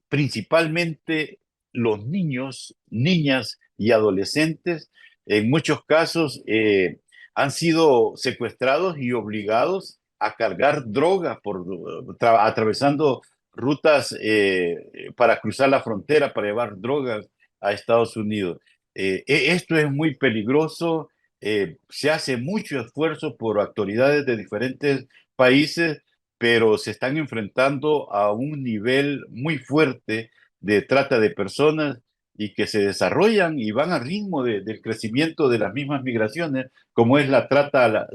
Principalmente los niños, niñas y adolescentes, en muchos casos han sido secuestrados y obligados a cargar drogas atravesando rutas para cruzar la frontera, para llevar drogas a Estados Unidos. Esto es muy peligroso. Se hace mucho esfuerzo por autoridades de diferentes países, pero se están enfrentando a un nivel muy fuerte de trata de personas y que se desarrollan y van al ritmo del crecimiento de las mismas migraciones, como es la trata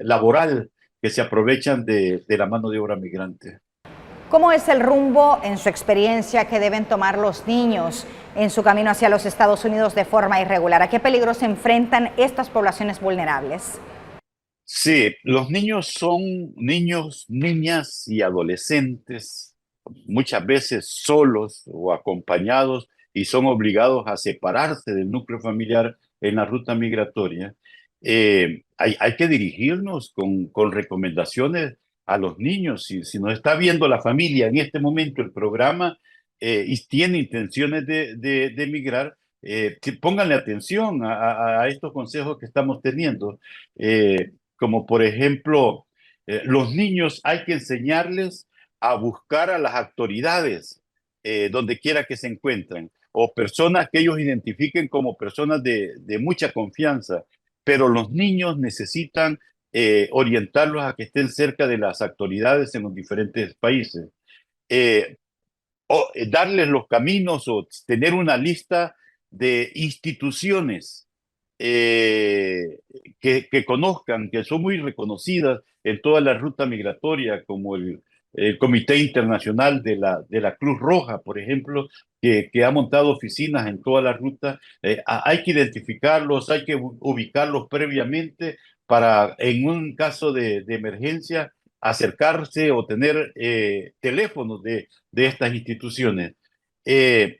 laboral, que se aprovechan de la mano de obra migrante. ¿Cómo es el rumbo, en su experiencia, que deben tomar los niños en su camino hacia los Estados Unidos de forma irregular? ¿A qué peligros se enfrentan estas poblaciones vulnerables? Sí, los niños son niños, niñas y adolescentes, muchas veces solos o acompañados, y son obligados a separarse del núcleo familiar en la ruta migratoria. Hay que dirigirnos con recomendaciones a los niños. Si nos está viendo la familia en este momento el programa y tiene intenciones de emigrar, pónganle atención a estos consejos que estamos teniendo. Como por ejemplo, los niños hay que enseñarles a buscar a las autoridades donde quiera que se encuentren, o personas que ellos identifiquen como personas de mucha confianza, pero los niños necesitan orientarlos a que estén cerca de las autoridades en los diferentes países. O darles los caminos o tener una lista de instituciones que conozcan, que son muy reconocidas en toda la ruta migratoria, como el Comité Internacional de la Cruz Roja, por ejemplo, que ha montado oficinas en toda la ruta. Hay que identificarlos, hay que ubicarlos previamente para, en un caso de emergencia, acercarse o tener teléfonos de estas instituciones. Hay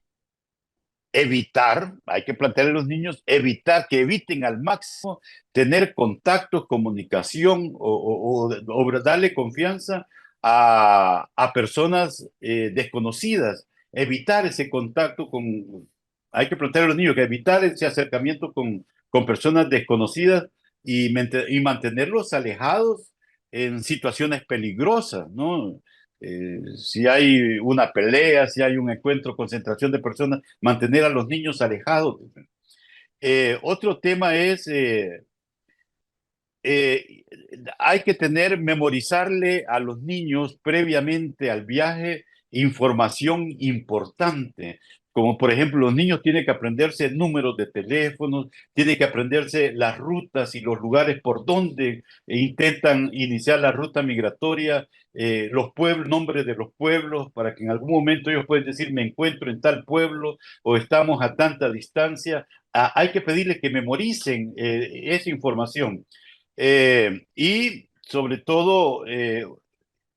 que plantearle a los niños, que eviten al máximo tener contactos, comunicación o darle confianza a personas desconocidas. Evitar ese contacto hay que plantearle a los niños que evitar ese acercamiento con personas desconocidas y mantenerlos alejados en situaciones peligrosas, ¿no? Si hay una pelea, si hay un encuentro, concentración de personas, mantener a los niños alejados. Otro tema es, hay que memorizarle a los niños previamente al viaje información importante, como por ejemplo los niños tienen que aprenderse números de teléfonos, tienen que aprenderse las rutas y los lugares por donde intentan iniciar la ruta migratoria, los pueblos, nombres de los pueblos, para que en algún momento ellos puedan decir me encuentro en tal pueblo o estamos a tanta distancia. Hay que pedirles que memoricen esa información. Y sobre todo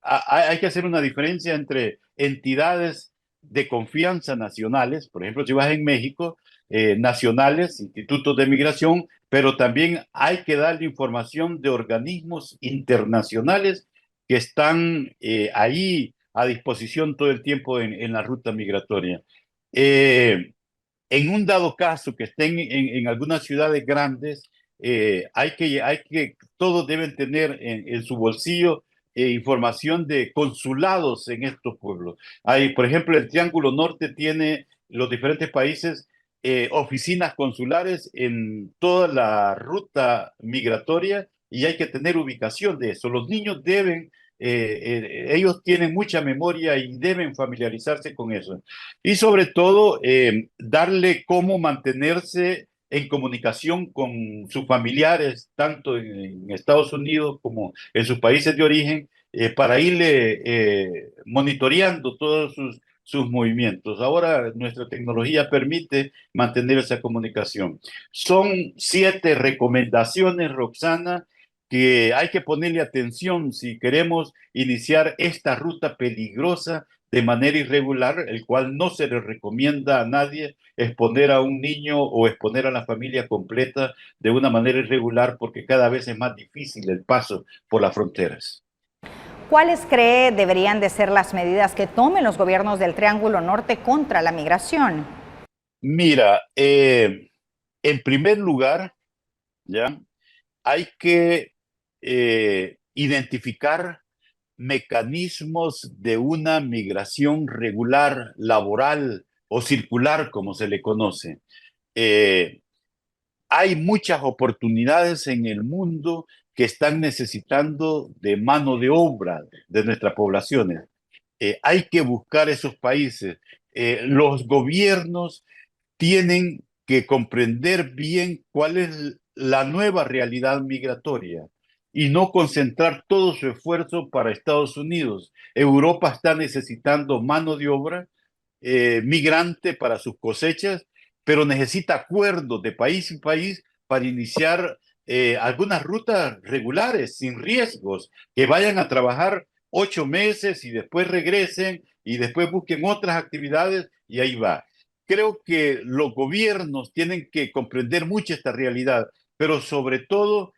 hay que hacer una diferencia entre entidades de confianza nacionales, por ejemplo, si vas en México, nacionales, institutos de migración, pero también hay que darle información de organismos internacionales que están ahí a disposición todo el tiempo en la ruta migratoria. En un dado caso que estén en algunas ciudades grandes, todos deben tener en su bolsillo información de consulados en estos pueblos. Por ejemplo, el Triángulo Norte tiene los diferentes países oficinas consulares en toda la ruta migratoria y hay que tener ubicación de eso. Los niños ellos tienen mucha memoria y deben familiarizarse con eso. Y sobre todo, darle cómo mantenerse en comunicación con sus familiares, tanto en Estados Unidos como en sus países de origen, para irle monitoreando todos sus movimientos. Ahora nuestra tecnología permite mantener esa comunicación. Son 7 recomendaciones, Roxana, que hay que ponerle atención si queremos iniciar esta ruta peligrosa de manera irregular, el cual no se le recomienda a nadie exponer a un niño o exponer a la familia completa de una manera irregular, porque cada vez es más difícil el paso por las fronteras. ¿Cuáles cree deberían de ser las medidas que tomen los gobiernos del Triángulo Norte contra la migración? Mira, en primer lugar, ¿ya? Hay que identificar mecanismos de una migración regular, laboral o circular, como se le conoce. Hay muchas oportunidades en el mundo que están necesitando de mano de obra de nuestras poblaciones. Hay que buscar esos países. Los gobiernos tienen que comprender bien cuál es la nueva realidad migratoria y no concentrar todo su esfuerzo para Estados Unidos. Europa está necesitando mano de obra migrante para sus cosechas, pero necesita acuerdos de país en país para iniciar algunas rutas regulares, sin riesgos, que vayan a trabajar 8 meses y después regresen y después busquen otras actividades y ahí va. Creo que los gobiernos tienen que comprender mucho esta realidad, pero sobre todo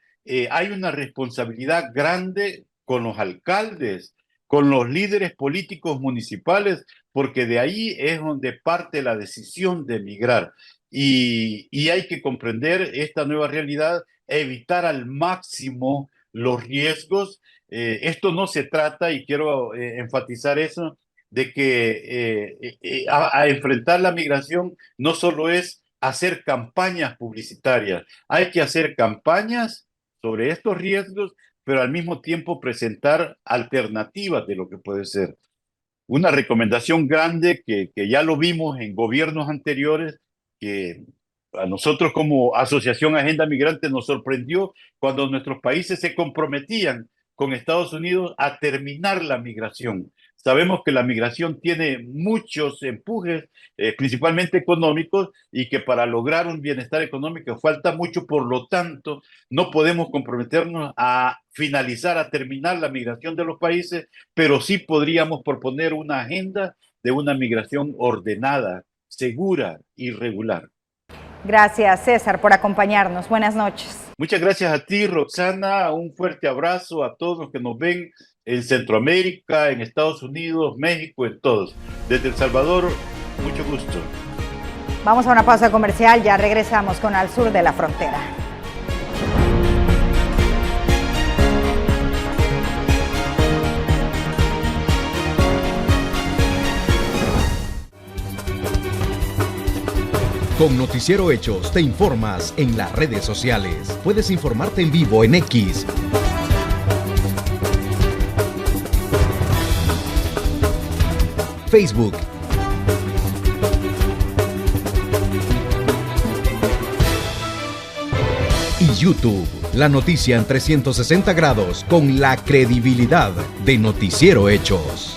hay una responsabilidad grande con los alcaldes, con los líderes políticos municipales, porque de ahí es donde parte la decisión de emigrar. Y hay que comprender esta nueva realidad, evitar al máximo los riesgos. Esto no se trata, y quiero enfatizar eso, de que a enfrentar la migración no solo es hacer campañas publicitarias, hay que hacer campañas sobre estos riesgos, pero al mismo tiempo presentar alternativas de lo que puede ser. Una recomendación grande que ya lo vimos en gobiernos anteriores, que a nosotros como Asociación Agenda Migrante nos sorprendió cuando nuestros países se comprometían con Estados Unidos a terminar la migración. Sabemos que la migración tiene muchos empujes, principalmente económicos, y que para lograr un bienestar económico falta mucho, por lo tanto, no podemos comprometernos a finalizar, a terminar la migración de los países, pero sí podríamos proponer una agenda de una migración ordenada, segura y regular. Gracias, César, por acompañarnos. Buenas noches. Muchas gracias a ti, Roxana. Un fuerte abrazo a todos los que nos ven en Centroamérica, en Estados Unidos, México, en todos. Desde El Salvador, mucho gusto. Vamos a una pausa comercial, ya regresamos con Al Sur de la Frontera. Con Noticiero Hechos te informas en las redes sociales. Puedes informarte en vivo en X, Facebook y YouTube. La noticia en 360 grados con la credibilidad de Noticiero Hechos.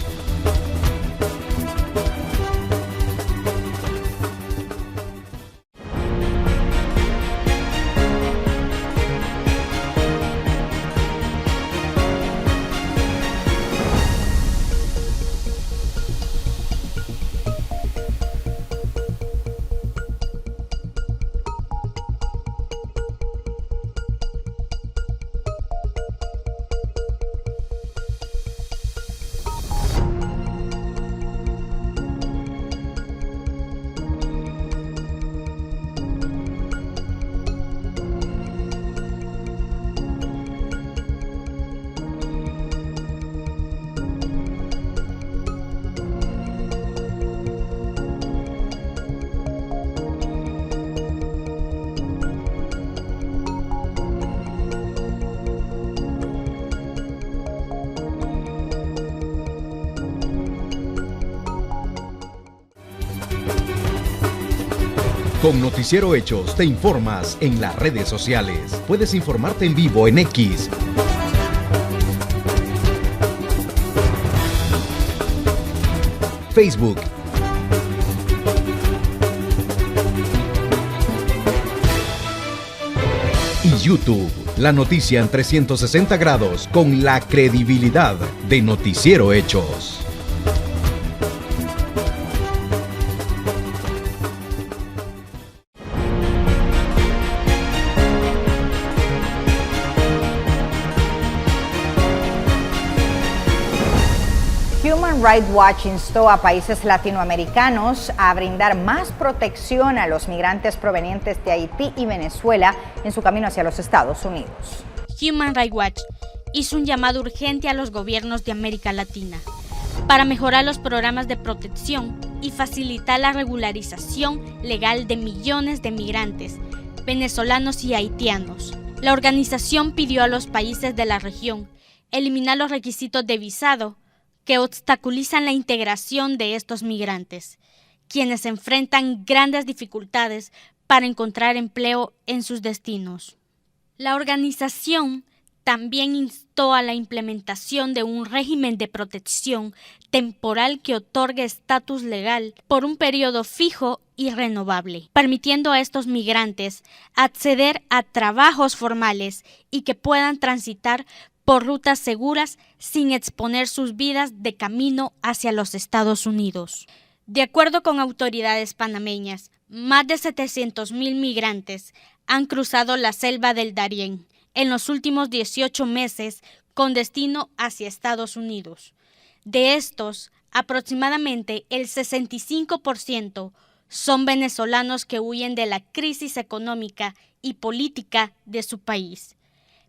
Con Noticiero Hechos te informas en las redes sociales. Puedes informarte en vivo en X, Facebook y YouTube. La noticia en 360 grados con la credibilidad de Noticiero Hechos. Human Rights Watch instó a países latinoamericanos a brindar más protección a los migrantes provenientes de Haití y Venezuela en su camino hacia los Estados Unidos. Human Rights Watch hizo un llamado urgente a los gobiernos de América Latina para mejorar los programas de protección y facilitar la regularización legal de millones de migrantes venezolanos y haitianos. La organización pidió a los países de la región eliminar los requisitos de visado que obstaculizan la integración de estos migrantes, quienes enfrentan grandes dificultades para encontrar empleo en sus destinos. La organización también instó a la implementación de un régimen de protección temporal que otorgue estatus legal por un periodo fijo y renovable, permitiendo a estos migrantes acceder a trabajos formales y que puedan transitar por rutas seguras sin exponer sus vidas de camino hacia los Estados Unidos. De acuerdo con autoridades panameñas, más de 700,000 migrantes han cruzado la selva del Darién en los últimos 18 meses con destino hacia Estados Unidos. De estos, aproximadamente el 65% son venezolanos que huyen de la crisis económica y política de su país,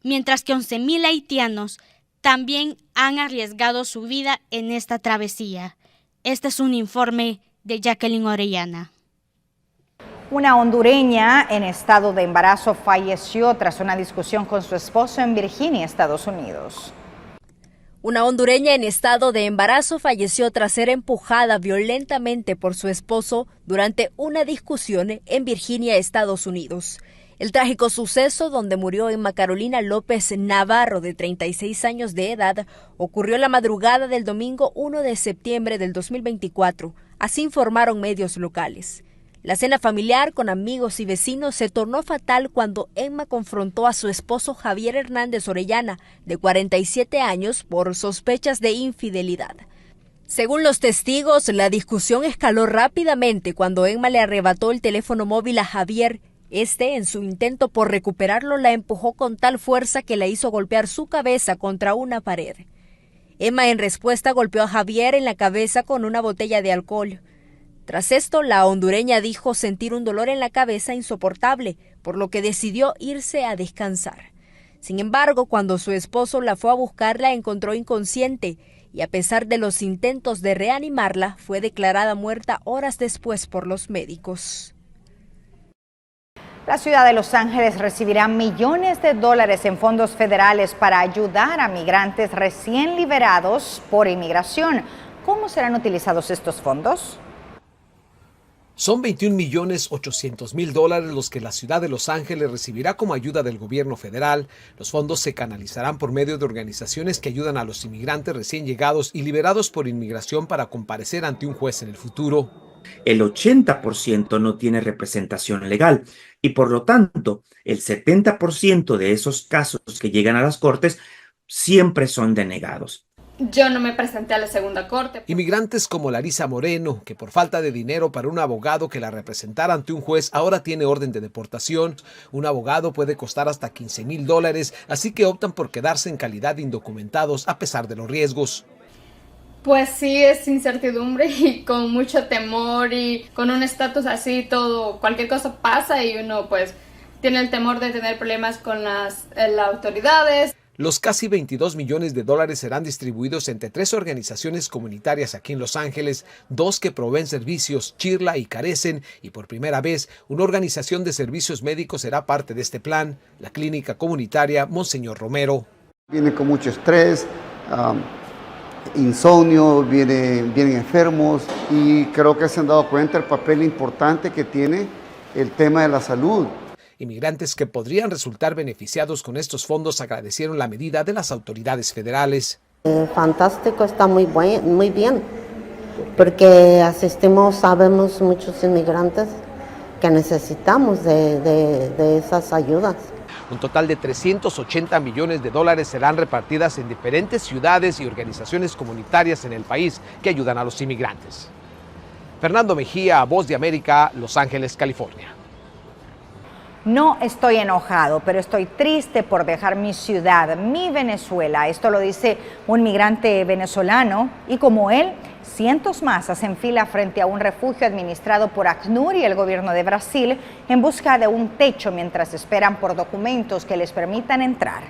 mientras que 11,000 haitianos también han arriesgado su vida en esta travesía. Este es un informe de Jacqueline Orellana. Una hondureña en estado de embarazo falleció tras una discusión con su esposo en Virginia, Estados Unidos. Una hondureña en estado de embarazo falleció tras ser empujada violentamente por su esposo durante una discusión en Virginia, Estados Unidos. El trágico suceso, donde murió Emma Carolina López Navarro, de 36 años de edad, ocurrió la madrugada del domingo 1 de septiembre del 2024, así informaron medios locales. La cena familiar con amigos y vecinos se tornó fatal cuando Emma confrontó a su esposo Javier Hernández Orellana, de 47 años, por sospechas de infidelidad. Según los testigos, la discusión escaló rápidamente cuando Emma le arrebató el teléfono móvil a Javier. En su intento por recuperarlo, la empujó con tal fuerza que la hizo golpear su cabeza contra una pared. Emma, en respuesta, golpeó a Javier en la cabeza con una botella de alcohol. Tras esto, la hondureña dijo sentir un dolor en la cabeza insoportable, por lo que decidió irse a descansar. Sin embargo, cuando su esposo la fue a buscar, la encontró inconsciente y, a pesar de los intentos de reanimarla, fue declarada muerta horas después por los médicos. La ciudad de Los Ángeles recibirá millones de dólares en fondos federales para ayudar a migrantes recién liberados por inmigración. ¿Cómo serán utilizados estos fondos? Son $21.800.000 los que la ciudad de Los Ángeles recibirá como ayuda del gobierno federal. Los fondos se canalizarán por medio de organizaciones que ayudan a los inmigrantes recién llegados y liberados por inmigración para comparecer ante un juez en el futuro. El 80% no tiene representación legal y, por lo tanto, el 70% de esos casos que llegan a las cortes siempre son denegados. Yo no me presenté a la segunda corte. Inmigrantes como Larisa Moreno, que por falta de dinero para un abogado que la representara ante un juez, ahora tiene orden de deportación. Un abogado puede costar hasta $15,000, así que optan por quedarse en calidad de indocumentados a pesar de los riesgos. Pues sí, es incertidumbre y con mucho temor, y con un estatus así todo, cualquier cosa pasa y uno pues tiene el temor de tener problemas con las autoridades. Los casi $22 millones serán distribuidos entre 3 organizaciones comunitarias aquí en Los Ángeles, 2 que proveen servicios, Chirla y Carecen, y por primera vez una organización de servicios médicos será parte de este plan, la clínica comunitaria Monseñor Romero. Vienen con mucho estrés, insomnio, vienen enfermos, y creo que se han dado cuenta del papel importante que tiene el tema de la salud. Inmigrantes que podrían resultar beneficiados con estos fondos agradecieron la medida de las autoridades federales. Fantástico, está muy bien, porque sabemos muchos inmigrantes que necesitamos de esas ayudas. Un total de 380 millones de dólares serán repartidas en diferentes ciudades y organizaciones comunitarias en el país que ayudan a los inmigrantes. Fernando Mejía, Voz de América, Los Ángeles, California. No estoy enojado, pero estoy triste por dejar mi ciudad, mi Venezuela. Esto lo dice un migrante venezolano y como él, cientos más hacen fila frente a un refugio administrado por ACNUR y el gobierno de Brasil en busca de un techo mientras esperan por documentos que les permitan entrar.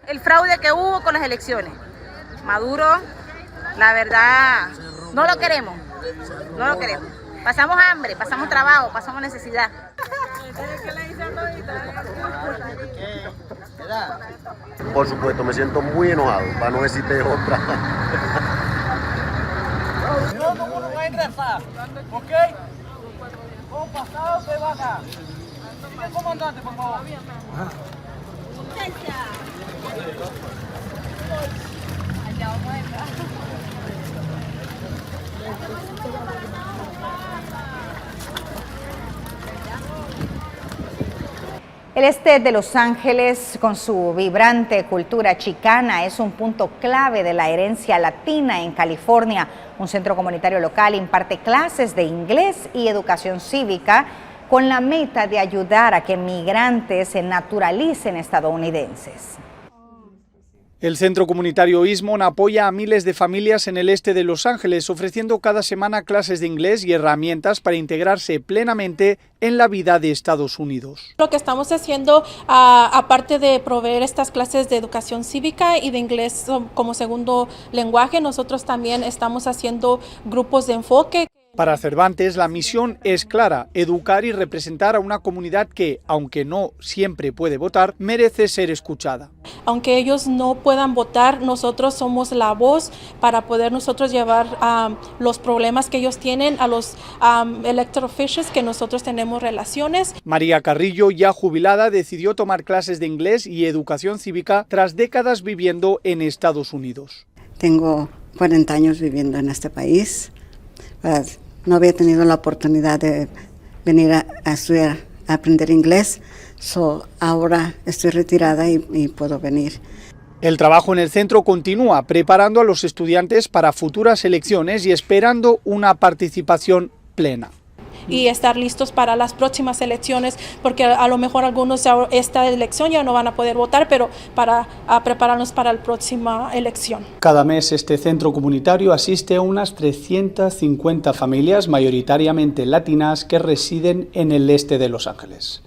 El fraude que hubo con las elecciones. Maduro, la verdad, no lo queremos. Pasamos hambre, pasamos trabajo, pasamos necesidad. Por supuesto, me siento muy enojado, para no decirte otra. No, no va a ingresar, ¿ok? Con pasado se va acá. Sigue comandante, por favor. El este de Los Ángeles, con su vibrante cultura chicana, es un punto clave de la herencia latina en California. Un centro comunitario local imparte clases de inglés y educación cívica con la meta de ayudar a que migrantes se naturalicen estadounidenses. El Centro Comunitario Eastmont apoya a miles de familias en el este de Los Ángeles, ofreciendo cada semana clases de inglés y herramientas para integrarse plenamente en la vida de Estados Unidos. Lo que estamos haciendo, aparte de proveer estas clases de educación cívica y de inglés como segundo lenguaje, nosotros también estamos haciendo grupos de enfoque. Para Cervantes, la misión es clara: educar y representar a una comunidad que, aunque no siempre puede votar, merece ser escuchada. Aunque ellos no puedan votar, nosotros somos la voz para poder nosotros llevar los problemas que ellos tienen a los elected officials que nosotros tenemos relaciones. María Carrillo, ya jubilada, decidió tomar clases de inglés y educación cívica tras décadas viviendo en Estados Unidos. Tengo 40 años viviendo en este país. No había tenido la oportunidad de venir a estudiar, a aprender inglés, ahora estoy retirada y puedo venir. El trabajo en el centro continúa, preparando a los estudiantes para futuras elecciones y esperando una participación plena. Y estar listos para las próximas elecciones, porque a lo mejor algunos esta elección ya no van a poder votar, pero para prepararnos para la próxima elección. Cada mes este centro comunitario asiste a unas 350 familias, mayoritariamente latinas, que residen en el este de Los Ángeles.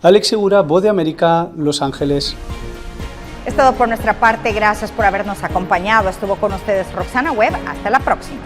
Alex Segura, Voz de América, Los Ángeles. Es todo por nuestra parte, gracias por habernos acompañado. Estuvo con ustedes Roxana Webb, hasta la próxima.